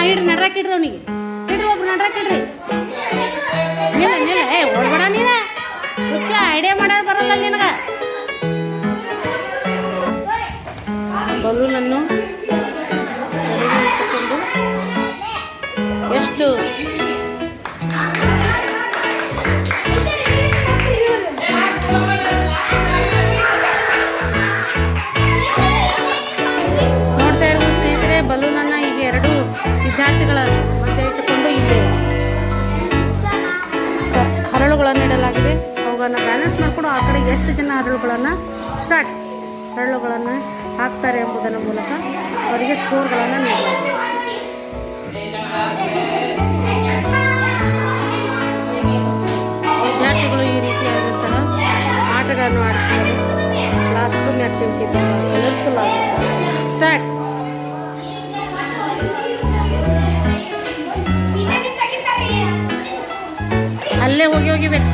ಇಡ್ರಿ ನಡ್ರಾಕ್ ಇಡ್ರಿ ಅವನಿಗೆ ಇಡ್ರಿ ಒಬ್ರು ನಡ್ರಾಕ್ ಇಡ್ರಿ ನಿಲ್ಲ ನಿಲ್ಲ ಓಡ್ಬೇಡ ನೀನ ಹುಚ್ಚ ಐಡಿಯಾ ಮಾಡೋದು ಬರಲ್ಲ ನಿನಗ ಬಲೂನನ್ನು ಇಟ್ಟುಕೊಂಡು ಎಷ್ಟು ನೋಡ್ತಾ ಇರ್ಬೋದು ಸ್ನೇಹಿತರೆ ಬಲೂನನ್ನು ಈಗ ಎರಡು ವಿದ್ಯಾರ್ಥಿಗಳ ಮಧ್ಯೆ ಇಟ್ಟುಕೊಂಡು ಇಲ್ಲಿ ಹರಳುಗಳನ್ನು ಇಡಲಾಗಿದೆ ಅವುಗಳನ್ನು ಬ್ಯಾಲೆನ್ಸ್ ಮಾಡಿಕೊಂಡು ಆ ಕಡೆ ಎಷ್ಟು ಜನ ಹರಳುಗಳನ್ನು ಹಾಕ್ತಾರೆ ಎಂಬುದರ ಮೂಲಕ ಅವರಿಗೆ ಸ್ಕೋರ್ಗಳನ್ನು ನೀಡಲಾಗಿದೆ ವಿದ್ಯಾರ್ಥಿಗಳು ಈ ರೀತಿಯಾದಂತಹ ಆಟಗಳನ್ನು ಆಡಿಸಿದರೆ ಕ್ಲಾಸ್ ರೂಮ್ ಆ್ಯಕ್ಟಿವಿಟಿ ತುಂಬ ಕಲರ್ಫುಲ್ ಆಗುತ್ತೆ ಸ್ಟಾರ್ಟ್ ಅಲ್ಲೇ ಹೋಗಿಬೇಕು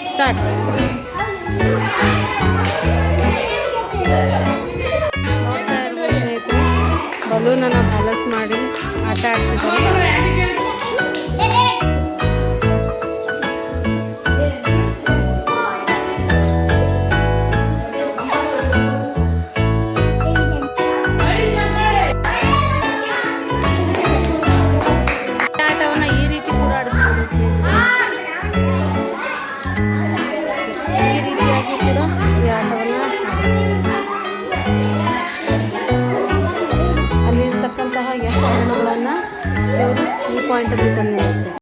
ಸ್ಟಾರ್ಟ್ ನೋಡ್ತಾ ಇರ್ಬೋದು ಸ್ನೇಹಿತರೆ ಬಲೂನನ್ನು ಬ್ಯಾಲೆನ್ಸ್ ಮಾಡಿ ಆಟ ಆಡ್ತಿದ್ದಾರೆ